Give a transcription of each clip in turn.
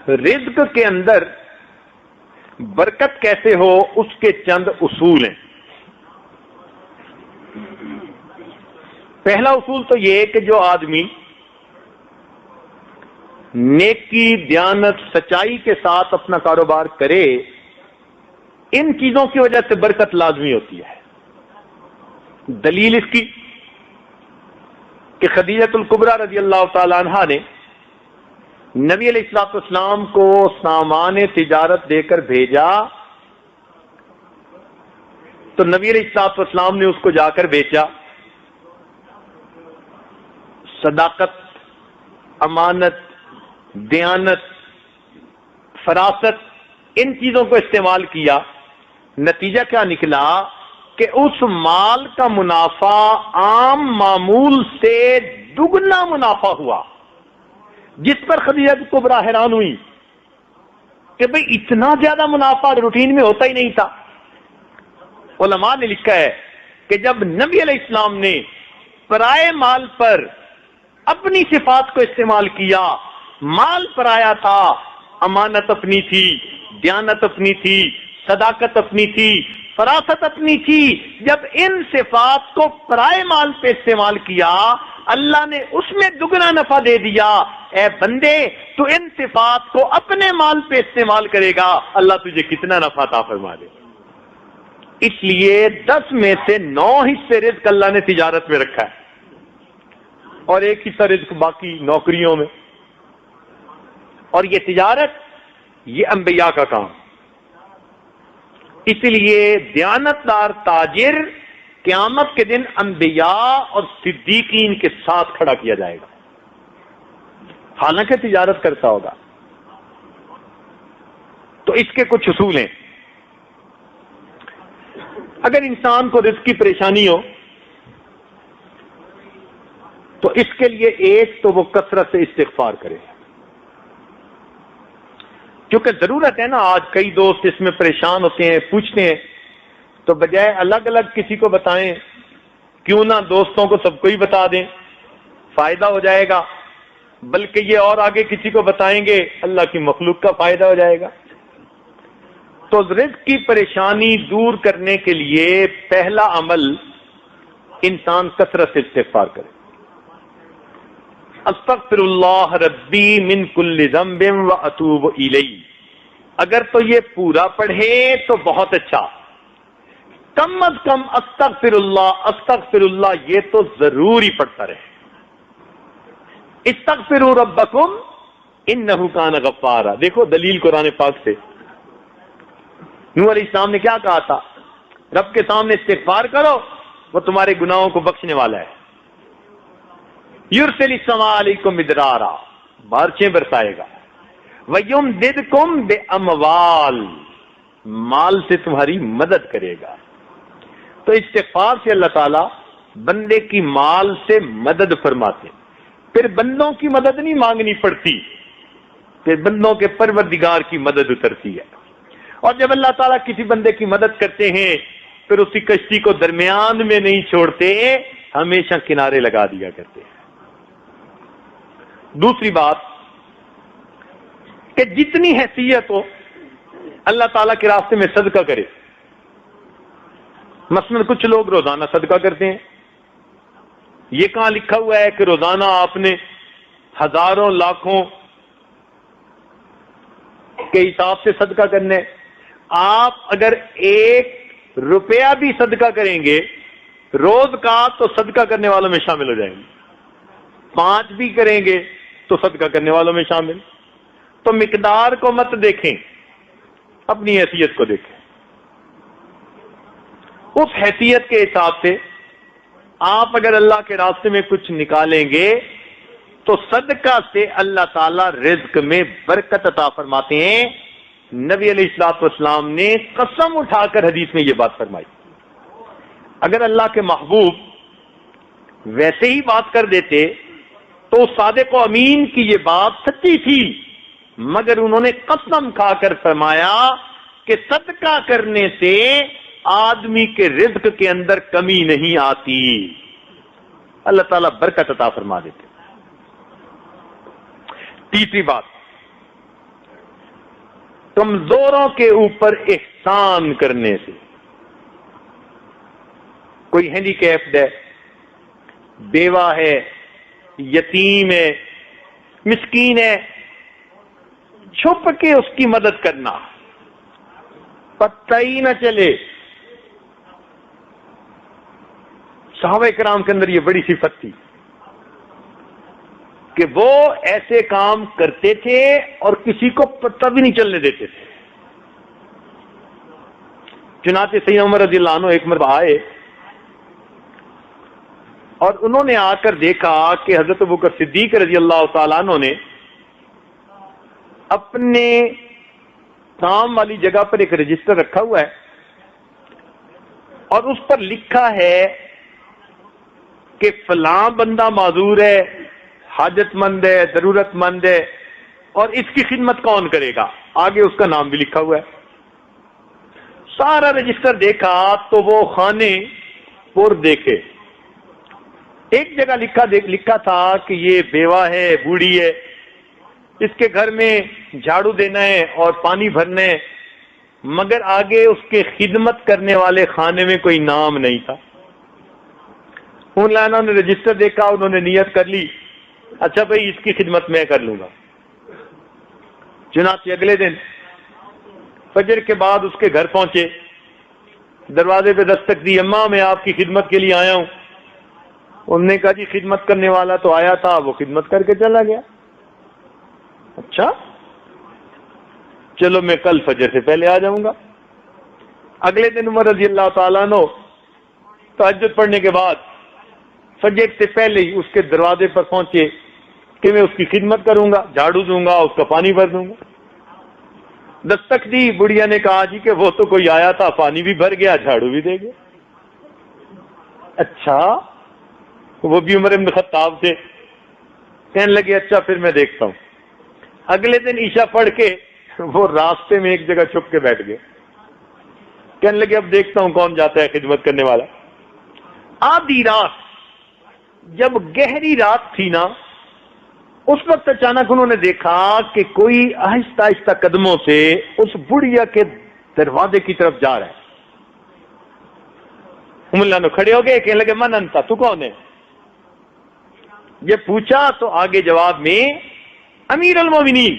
رزق کے اندر برکت کیسے ہو اس کے چند اصول ہیں. پہلا اصول تو یہ کہ جو آدمی نیکی، دیانت، سچائی کے ساتھ اپنا کاروبار کرے، ان چیزوں کی وجہ سے برکت لازمی ہوتی ہے. دلیل اس کی کہ خدیجہ الکبریٰ رضی اللہ تعالی عنہا نے نبی علیہ الصلوۃ والسلام کو سامان تجارت دے کر بھیجا تو نبی علیہ الصلوۃ والسلام نے اس کو جا کر بیچا. صداقت، امانت، دیانت، فراست، ان چیزوں کو استعمال کیا. نتیجہ کیا نکلا کہ اس مال کا منافع عام معمول سے دگنا منافع ہوا، جس پر خدیجہ کبریٰ حیران ہوئی کہ بھئی اتنا زیادہ منافع روٹین میں ہوتا ہی نہیں تھا. علماء نے لکھا ہے کہ جب نبی علیہ السلام نے پرائے مال پر اپنی صفات کو استعمال کیا، مال پرایا تھا، امانت اپنی تھی، دیانت اپنی تھی، صداقت اپنی تھی، فراست اپنی تھی، جب ان صفات کو پرائے مال پہ استعمال کیا اللہ نے اس میں دگنا نفع دے دیا. اے بندے، تو ان صفات کو اپنے مال پہ استعمال کرے گا، اللہ تجھے کتنا نفع عطا فرما دے. اس لیے 10 میں سے 9 حصے رزق اللہ نے تجارت میں رکھا ہے اور 1 حصہ رزق باقی نوکریوں میں. اور یہ تجارت، یہ انبیاء کا کام. اس لیے دیانت دار تاجر قیامت کے دن انبیاء اور صدیقین کے ساتھ کھڑا کیا جائے گا، حالانکہ تجارت کرتا ہوگا. تو اس کے کچھ اصول ہیں. اگر انسان کو رزق کی پریشانی ہو تو اس کے لیے ایک تو وہ کثرت سے استغفار کرے، کیونکہ ضرورت ہے نا. آج کئی دوست اس میں پریشان ہوتے ہیں، پوچھتے ہیں، تو بجائے الگ الگ کسی کو بتائیں کیوں نہ دوستوں کو سب کو ہی بتا دیں، فائدہ ہو جائے گا. بلکہ یہ اور آگے کسی کو بتائیں گے اللہ کی مخلوق کا فائدہ ہو جائے گا. تو رزق کی پریشانی دور کرنے کے لیے پہلا عمل انسان کثرت سے استغفار کرے. استغفر اللہ ربی من کل ذنب واتوب الیہ. اگر تو یہ پورا پڑھے تو بہت اچھا، کم از کم استغفر اللہ یہ تو ضرور ہی پڑھتا رہے. استغفروا ربکم انہ کان غفارا. دیکھو دلیل قرآن پاک سے. نوح علیہ السلام نے کیا کہا تھا؟ رب کے سامنے استغفار کرو، وہ تمہارے گناہوں کو بخشنے والا ہے. یرسل السماء علیکم مدرارا، بارشیں برسائے گا. ویمددکم باموال، مال سے تمہاری مدد کرے گا. تو استغفار سے اللہ تعالیٰ بندے کی مال سے مدد فرماتے. پھر بندوں کی مدد نہیں مانگنی پڑتی، پھر بندوں کے پروردگار کی مدد اترتی ہے. اور جب اللہ تعالیٰ کسی بندے کی مدد کرتے ہیں پھر اسی کشتی کو درمیان میں نہیں چھوڑتے، ہمیشہ کنارے لگا دیا کرتے ہیں. دوسری بات کہ جتنی حیثیت ہو اللہ تعالیٰ کے راستے میں صدقہ کرے. مثلا کچھ لوگ روزانہ صدقہ کرتے ہیں. یہ کہاں لکھا ہوا ہے کہ روزانہ آپ نے ہزاروں لاکھوں کے حساب سے صدقہ کرنا ہے؟ آپ اگر 1 روپیہ بھی صدقہ کریں گے روز کا تو صدقہ کرنے والوں میں شامل ہو جائیں گے. 5 بھی کریں گے تو صدقہ کرنے والوں میں شامل. تو مقدار کو مت دیکھیں، اپنی حیثیت کو دیکھیں. اس حیثیت کے حساب سے آپ اگر اللہ کے راستے میں کچھ نکالیں گے تو صدقہ سے اللہ تعالی رزق میں برکت عطا فرماتے ہیں. نبی علیہ الصلوۃ والسلام نے قسم اٹھا کر حدیث میں یہ بات فرمائی. اگر اللہ کے محبوب ویسے ہی بات کر دیتے تو صادق و امین کی یہ بات سچی تھی، مگر انہوں نے قسم کھا کر فرمایا کہ صدقہ کرنے سے آدمی کے رزق کے اندر کمی نہیں آتی، اللہ تعالیٰ برکت عطا فرما دیتے. تیسری بات کمزوروں کے اوپر احسان کرنے سے. کوئی ہینڈی کیپڈ ہے، بیوہ ہے، یتیم ہے، مسکین ہے، چھپ کے اس کی مدد کرنا، پتہ ہی نہ چلے. صحابہ کرام کے اندر یہ بڑی صفت تھی کہ وہ ایسے کام کرتے تھے اور کسی کو پتہ بھی نہیں چلنے دیتے تھے. چنانچہ سیدنا عمر رضی اللہ عنہ ایک مرتبہ آئے اور انہوں نے آ کر دیکھا کہ حضرت ابوبکر صدیق رضی اللہ تعالیٰ عنہ نے اپنے کام والی جگہ پر ایک رجسٹر رکھا ہوا ہے اور اس پر لکھا ہے کہ فلاں بندہ معذور ہے، حاجت مند ہے، ضرورت مند ہے، اور اس کی خدمت کون کرے گا. آگے اس کا نام بھی لکھا ہوا ہے. سارا رجسٹر دیکھا تو وہ خانے پور دیکھے. ایک جگہ لکھا تھا کہ یہ بیوہ ہے، بوڑھی ہے، اس کے گھر میں جھاڑو دینا ہے اور پانی بھرنا ہے، مگر آگے اس کے خدمت کرنے والے خانے میں کوئی نام نہیں تھا. انہوں نے رجسٹر دیکھا، انہوں نے نیت کر لی، اچھا بھائی اس کی خدمت میں کر لوں گا. چنانچہ اگلے دن فجر کے بعد اس کے گھر پہنچے، دروازے پہ دستک دی، اماں میں آپ کی خدمت کے لیے آیا ہوں. انہوں نے کہا جی خدمت کرنے والا تو آیا تھا، وہ خدمت کر کے چلا گیا. اچھا چلو میں کل فجر سے پہلے آ جاؤں گا. اگلے دن عمر رضی اللہ تعالیٰ عنہ تہجد پڑھنے کے بعد فجر سے پہلے ہی اس کے دروازے پر پہنچے کہ میں اس کی خدمت کروں گا، جھاڑو دوں گا، اس کا پانی بھر دوں گا. دستک دی، بڑھیا نے کہا جی کہ وہ تو کوئی آیا تھا، پانی بھی بھر گیا، جھاڑو بھی دے گیا. اچھا، وہ بھی عمر بن خطاب سے کہنے لگے اچھا پھر میں دیکھتا ہوں. اگلے دن عشاء پڑھ کے وہ راستے میں ایک جگہ چھپ کے بیٹھ گئے. کہنے لگے اب دیکھتا ہوں کون جاتا ہے خدمت کرنے والا. آدھی رات، جب گہری رات تھی نا، اس وقت اچانک انہوں نے دیکھا کہ کوئی آہستہ آہستہ قدموں سے اس بڑھیا کے دروازے کی طرف جا رہا ہے. اللہ نے کھڑے ہو گئے، کہنے لگے من انت، تو کون ہے؟ یہ پوچھا تو آگے جواب میں امیر المومنین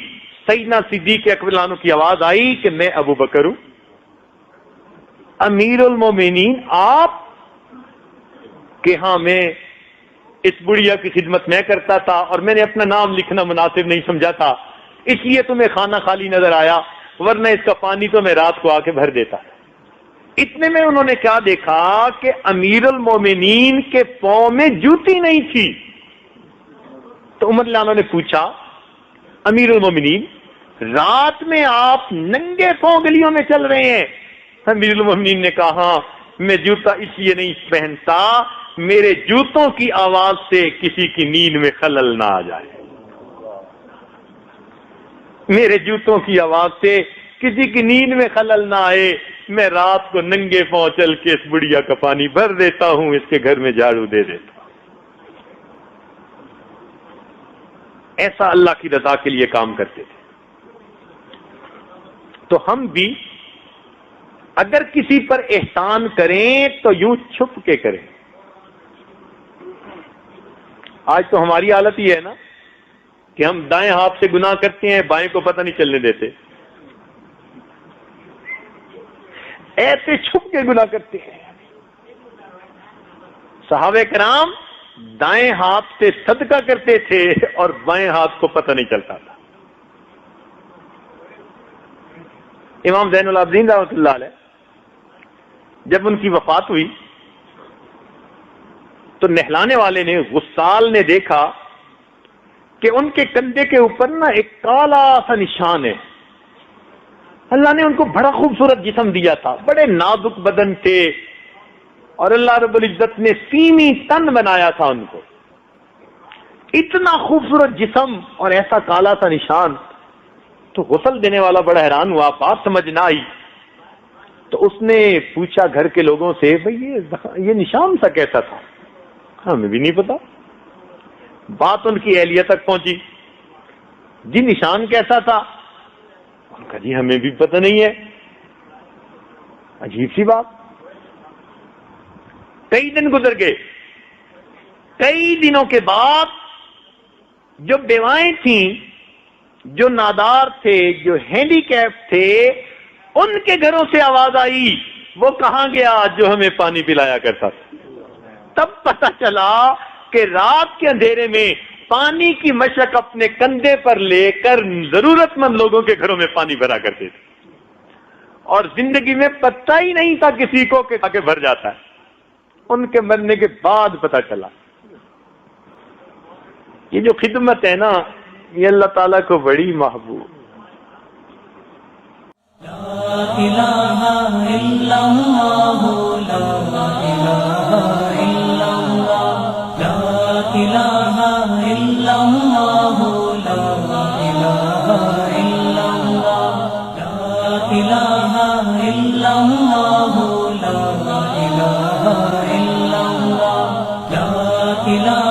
سیدنا صدیق اکبر عنہ کی آواز آئی کہ میں ابو بکر ہوں. امیر المومنین آپ کہ ہاں میں اس بڑھیا کی خدمت میں کرتا تھا اور میں نے اپنا نام لکھنا مناسب نہیں سمجھا تھا، اس لیے تمہیں خانہ خالی نظر آیا، ورنہ اس کا پانی تو میں رات کو آ کے بھر دیتا. اتنے میں انہوں نے کیا دیکھا کہ امیر المومنین کے پاؤں میں جوتی نہیں تھی. تو عمر رضی اللہ عنہ نے پوچھا امیر المومنین رات میں آپ ننگے پاؤں گلیوں میں چل رہے ہیں؟ امیر المومنین نے کہا ہاں، میں جوتا اس لیے نہیں پہنتا میرے جوتوں کی آواز سے کسی کی نیند میں خلل نہ آ جائے. میرے جوتوں کی آواز سے کسی کی نیند میں خلل نہ آئے، میں رات کو ننگے پاؤں چل کے اس بڑھیا کا پانی بھر دیتا ہوں، اس کے گھر میں جھاڑو دے دیتا ہوں. ایسا اللہ کی رضا کے لیے کام کرتے تھے. تو ہم بھی اگر کسی پر احسان کریں تو یوں چھپ کے کریں. آج تو ہماری حالت یہ ہے نا کہ ہم دائیں ہاتھ سے گناہ کرتے ہیں، بائیں کو پتہ نہیں چلنے دیتے، ایسے چھپ کے گناہ کرتے ہیں. صحابہ کرام دائیں ہاتھ سے صدقہ کرتے تھے اور بائیں ہاتھ کو پتہ نہیں چلتا تھا. امام زین العابدین رحمۃ اللہ علیہ جب ان کی وفات ہوئی تو نہلانے والے نے، غسال نے دیکھا کہ ان کے کندھے کے اوپر نا ایک کالا سا نشان ہے. اللہ نے ان کو بڑا خوبصورت جسم دیا تھا، بڑے نازک بدن تھے، اور اللہ رب العزت نے سیمی تن بنایا تھا ان کو. اتنا خوبصورت جسم اور ایسا کالا سا نشان. تو غسل دینے والا بڑا حیران ہوا، بات سمجھ نہ آئی. تو اس نے پوچھا گھر کے لوگوں سے بھئی یہ نشان سا کیسا تھا؟ ہمیں بھی نہیں پتا. بات ان کی اہلیہ تک پہنچی، جی نشان کیسا تھا؟ ان کا جی ہمیں بھی پتہ نہیں ہے. عجیب سی بات. کئی دن گزر گئے. کئی دنوں کے بعد جو بیوائیں تھیں، جو نادار تھے، جو ہینڈی کیپ تھے، ان کے گھروں سے آواز آئی وہ کہاں گیا جو ہمیں پانی پلایا کرتا تھا. تب پتہ چلا کہ رات کے اندھیرے میں پانی کی مشک اپنے کندھے پر لے کر ضرورت مند لوگوں کے گھروں میں پانی بھرا کرتے تھے، اور زندگی میں پتہ ہی نہیں تھا کسی کو کہ آگے بھر جاتا ہے. ان کے مرنے کے بعد پتہ چلا. یہ جو خدمت ہے نا، یہ اللہ تعالیٰ کو بڑی محبوب. لا الہ الا اللہ، لا الہ الا اللہ، لا الہ الا اللہ، لا الہ الا اللہ، لا الہ الا اللہ، لا الہ الا اللہ، لا الہ